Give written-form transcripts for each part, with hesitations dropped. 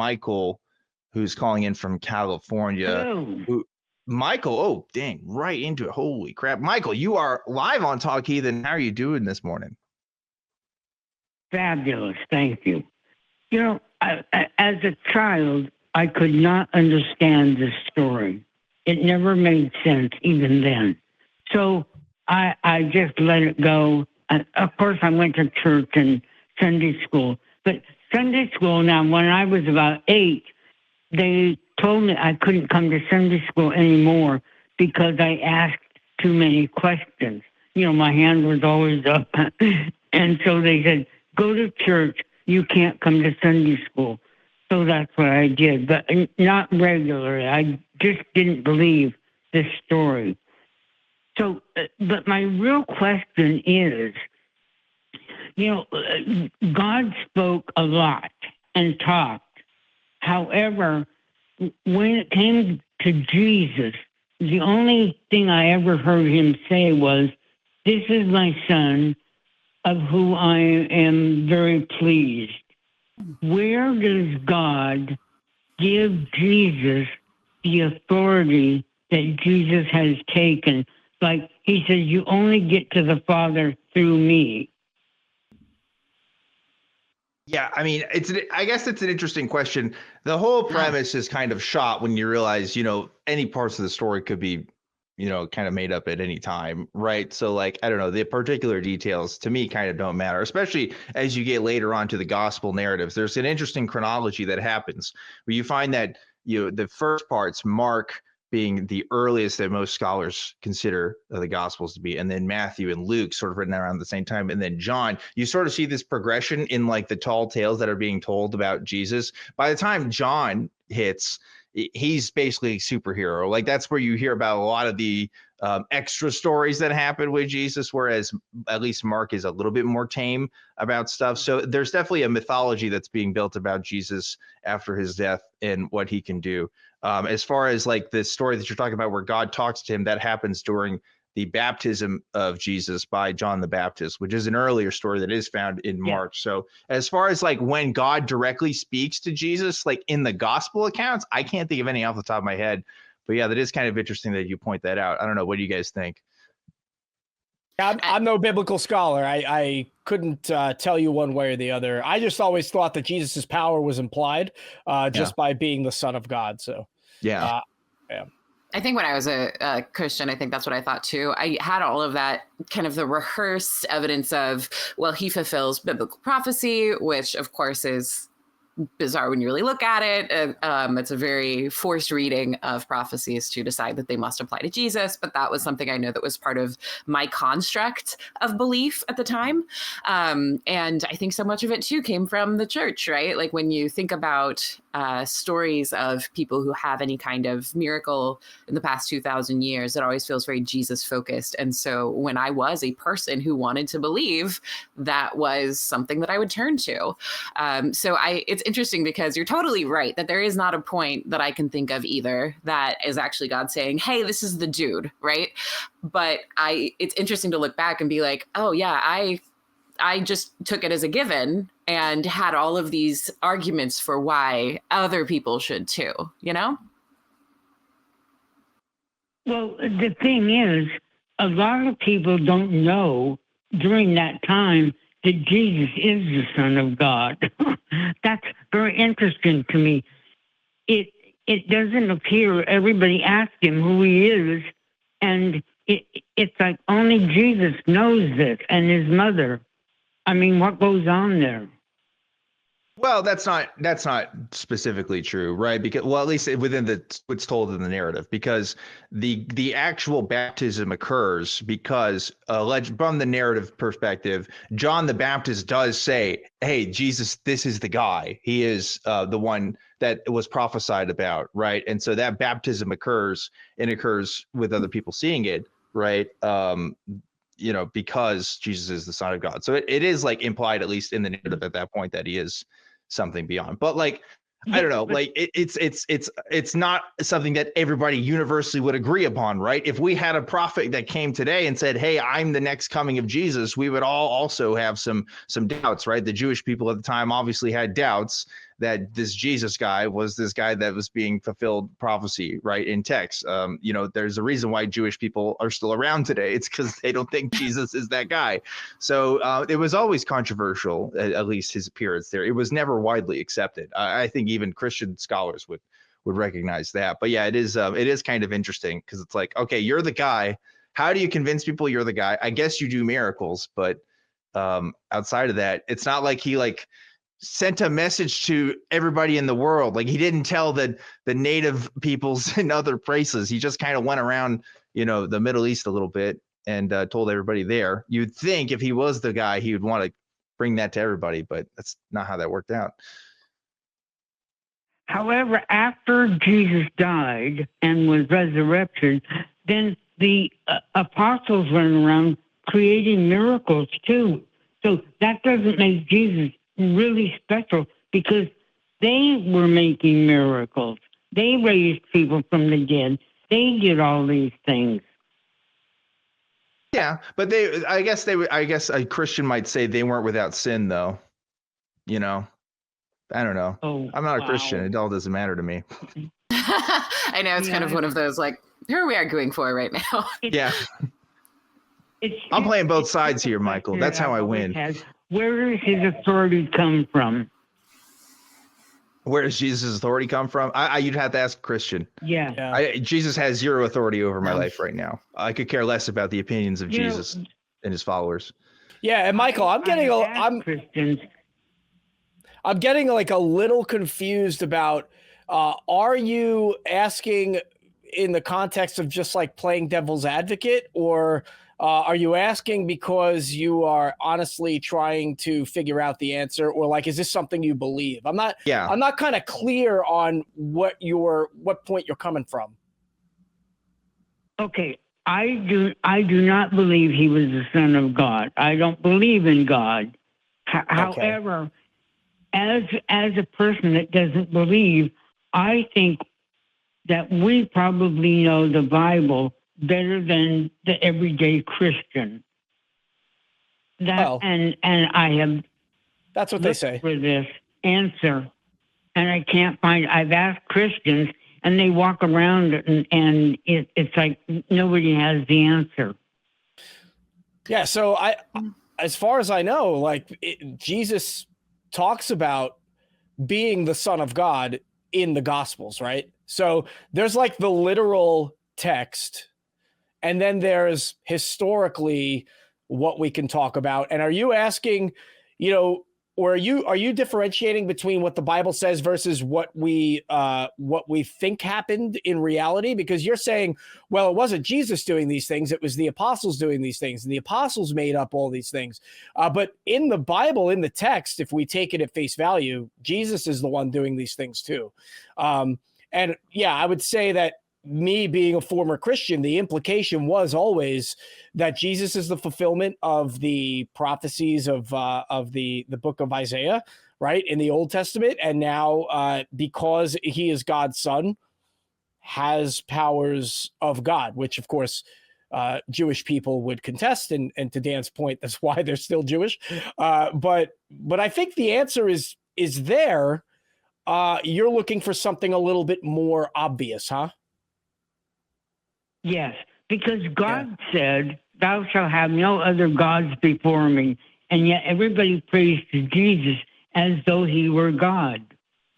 Michael, who's calling in from California. Hello. Michael, oh, dang, right into it. Holy crap. Michael, you are live on Talk Heathen. How are you doing this morning? Fabulous. Thank you. You know, as a child, I could not understand this story. It never made sense even then. So I just let it go. Of course, I went to church and Sunday school. But Sunday school now, when I was about 8, they told me I couldn't come to Sunday school anymore because I asked too many questions. You know, my hand was always up. And so they said, go to church. You can't come to Sunday school. So that's what I did, but not regularly. I just didn't believe this story. So, but my real question is, you know, God spoke a lot and talked. However, when it came to Jesus, the only thing I ever heard him say was, "This is my son, of who I am very pleased." Where does God give Jesus the authority that Jesus has taken? Like he says, you only get to the Father through me. Yeah, I mean, I guess it's an interesting question. The whole premise is kind of shot when you realize, you know, any parts of the story could be, you know, kind of made up at any time, right? So like, I don't know, the particular details to me kind of don't matter, especially as you get later on to the gospel narratives. There's an interesting chronology that happens where you find that, you know, the first parts, Mark being the earliest that most scholars consider the Gospels to be, and then Matthew and Luke sort of written around the same time, and then John, you sort of see this progression in like the tall tales that are being told about Jesus. By the time John hits, he's basically a superhero. Like that's where you hear about a lot of the extra stories that happen with Jesus, whereas at least Mark is a little bit more tame about stuff. So there's definitely a mythology that's being built about Jesus after his death and what he can do. As far as like the story that you're talking about where God talks to him, that happens during the baptism of Jesus by John the Baptist, which is an earlier story that is found in Mark. So as far as like when God directly speaks to Jesus, like in the gospel accounts, I can't think of any off the top of my head. But yeah, that is kind of interesting that you point that out. I don't know. What do you guys think? I'm no biblical scholar. I couldn't tell you one way or the other. I just always thought that Jesus's power was implied just by being the Son of God. So yeah. I think when I was a Christian, I think that's what I thought too. I had all of that kind of the rehearsed evidence of, well, he fulfills biblical prophecy, which of course is bizarre when you really look at it. It's a very forced reading of prophecies to decide that they must apply to Jesus. But that was something I know that was part of my construct of belief at the time. And I think so much of it too came from the church, right? Like when you think about stories of people who have any kind of miracle in the past 2,000 years, it always feels very Jesus focused. And so when I was a person who wanted to believe, that was something that I would turn to. It's interesting because you're totally right that there is not a point that I can think of either that is actually God saying, hey, this is the dude, right? But it's interesting to look back and be like, oh yeah, I just took it as a given and had all of these arguments for why other people should too, you know? Well, the thing is, a lot of people don't know during that time that Jesus is the Son of God. That's very interesting to me. It doesn't appear everybody asked him who he is, and it's like only Jesus knows this and his mother. I mean, what goes on there? Well, that's not specifically true, right? Because, well, at least within what's told in the narrative, because the actual baptism occurs because from the narrative perspective, John the Baptist does say, "Hey, Jesus, this is the guy. He is the one that was prophesied about," right? And so that baptism occurs, and occurs with other people seeing it, right? You know, because Jesus is the Son of God. So it is like implied, at least in the narrative at that point, that he is something beyond. But like, I don't know, like it's not something that everybody universally would agree upon, right? If we had a prophet that came today and said, hey, I'm the next coming of Jesus, we would all also have some doubts, right? The Jewish people at the time obviously had doubts that this Jesus guy was this guy that was being fulfilled prophecy, right, in text. There's a reason why Jewish people are still around today. It's because they don't think Jesus is that guy. So it was always controversial, at least his appearance there. It was never widely accepted. I think even Christian scholars would recognize that. But yeah, it is kind of interesting because it's like, okay, you're the guy. How do you convince people you're the guy? I guess you do miracles, but outside of that, it's not like he sent a message to everybody in the world. Like he didn't tell the native peoples in other places. He just kind of went around, the Middle East a little bit and told everybody there. You'd think if he was the guy, he would want to bring that to everybody, but that's not how that worked out. However, after Jesus died and was resurrected, then the apostles went around creating miracles too. So that doesn't make Jesus really special because they were making miracles. They raised people from the dead. They did all these things. Yeah, but I guess a Christian might say they weren't without sin, though. I don't know. Oh, I'm not a Christian. It all doesn't matter to me. I know it's kind of one of those who are we arguing for right now? Yeah. I'm playing both sides here, Michael. That's how I win. Where does his authority come from? Where does Jesus' authority come from? You'd have to ask a Christian. Yeah. Jesus has zero authority over my life right now. I could care less about the opinions of Jesus and his followers. Yeah, and Michael, I'm getting a little confused about. Are you asking in the context of just playing devil's advocate, or are you asking because you are honestly trying to figure out the answer, or is this something you believe? I'm not kind of clear on what point you're coming from. Okay. I do not believe he was the Son of God. I don't believe in God. However, as a person that doesn't believe, I think that we probably know the Bible better than the everyday Christian. And I have that's what they say for this answer, and I can't find. I've asked Christians, and they walk around and it's like nobody has the answer. Yeah. So as far as I know, Jesus talks about being the Son of God in the Gospels, right? So there's the literal text, and then there's historically what we can talk about. And are you asking, or are you differentiating between what the Bible says versus what we think happened in reality? Because you're saying, well, it wasn't Jesus doing these things, it was the apostles doing these things, and the apostles made up all these things. But in the Bible, in the text, if we take it at face value, Jesus is the one doing these things too. And yeah, I would say that me being a former Christian, the implication was always that Jesus is the fulfillment of the prophecies of the book of Isaiah, right, in the Old Testament, and now because he is God's son, has powers of God, which of course Jewish people would contest, and to Dan's point, that's why they're still Jewish. But I think the answer is there. You're looking for something a little bit more obvious, huh? Yes, because God said, "Thou shalt have no other gods before me," and yet everybody prays to Jesus as though he were God.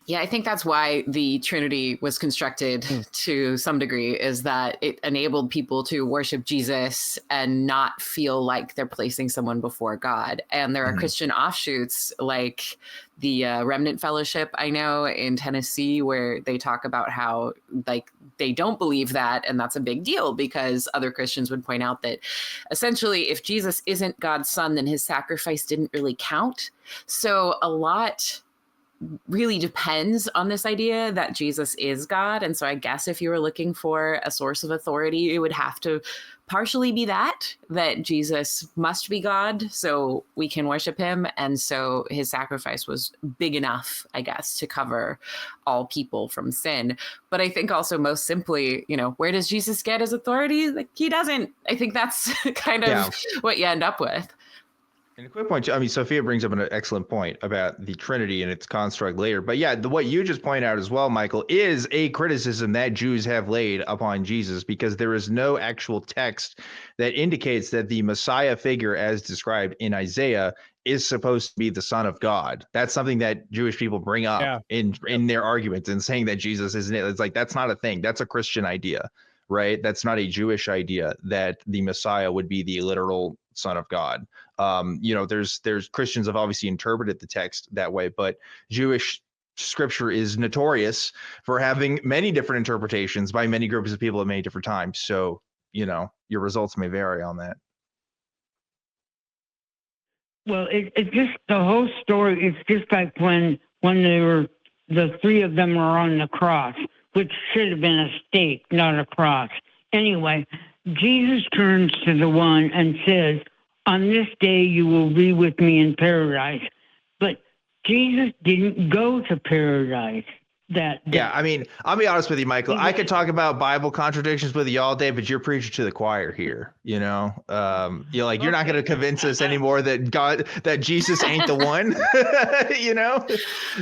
Yeah, I think that's why the Trinity was constructed to some degree, is that it enabled people to worship Jesus and not feel like they're placing someone before God. And there are Christian offshoots like the Remnant Fellowship, I know, in Tennessee, where they talk about how they don't believe that. And that's a big deal because other Christians would point out that essentially if Jesus isn't God's son, then his sacrifice didn't really count. So a lot really depends on this idea that Jesus is God. And so I guess if you were looking for a source of authority, it would have to partially be that Jesus must be God so we can worship him. And so his sacrifice was big enough, I guess, to cover all people from sin. But I think also most simply, where does Jesus get his authority? He doesn't. I think that's kind of what you end up with. And a quick point, I mean, Sophia brings up an excellent point about the Trinity and its construct later. But yeah, what you just pointed out as well, Michael, is a criticism that Jews have laid upon Jesus, because there is no actual text that indicates that the Messiah figure, as described in Isaiah, is supposed to be the Son of God. That's something that Jewish people bring up in their arguments, and saying that Jesus isn't it. It's like, that's not a thing. That's a Christian idea, right? That's not a Jewish idea, that the Messiah would be the literal Son of God. There's Christians have obviously interpreted the text that way, but Jewish scripture is notorious for having many different interpretations by many groups of people at many different times. So, your results may vary on that. Well, it's just the whole story. It's just like when the three of them are on the cross, which should have been a stake, not a cross. Anyway, Jesus turns to the one and says, "On this day you will be with me in paradise." But Jesus didn't go to paradise that day. Yeah, I mean, I'll be honest with you, Michael. I could talk about Bible contradictions with you all day, but you're preaching to the choir here. You're not going to convince us anymore that Jesus ain't the one.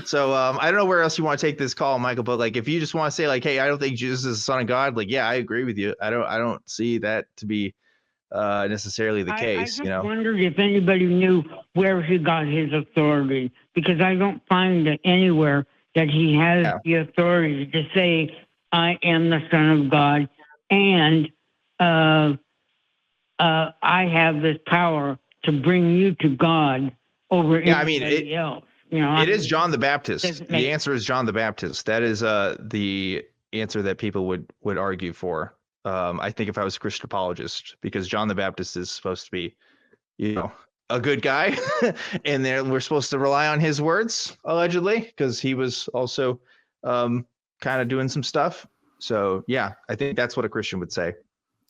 So I don't know where else you want to take this call, Michael. But like, if you just want to say like, "Hey, I don't think Jesus is the Son of God," like, yeah, I agree with you. I don't see that to be necessarily the case. I just wondered if anybody knew where he got his authority, because I don't find it anywhere that he has the authority to say, "I am the Son of God, and I have this power to bring you to God over anybody else." It is John the Baptist. The answer is John the Baptist. That is the answer that people would argue for. I think if I was a Christian apologist, because John the Baptist is supposed to be, a good guy, and we're supposed to rely on his words, allegedly, because he was also kind of doing some stuff. So yeah, I think that's what a Christian would say.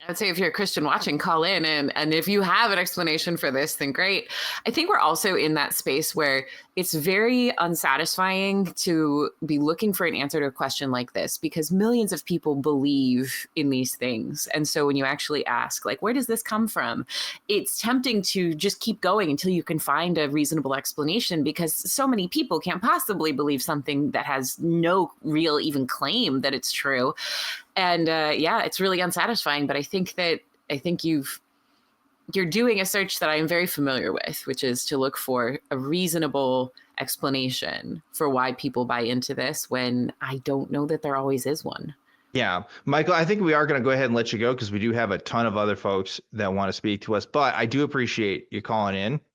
I'd say if you're a Christian watching, call in. And if you have an explanation for this, then great. I think we're also in that space where it's very unsatisfying to be looking for an answer to a question like this, because millions of people believe in these things. And so when you actually ask, like, where does this come from? It's tempting to just keep going until you can find a reasonable explanation, because so many people can't possibly believe something that has no real even claim that it's true. And it's really unsatisfying. But I think you're doing a search that I am very familiar with, which is to look for a reasonable explanation for why people buy into this, when I don't know that there always is one. Yeah, Michael, I think we are going to go ahead and let you go, because we do have a ton of other folks that want to speak to us. But I do appreciate you calling in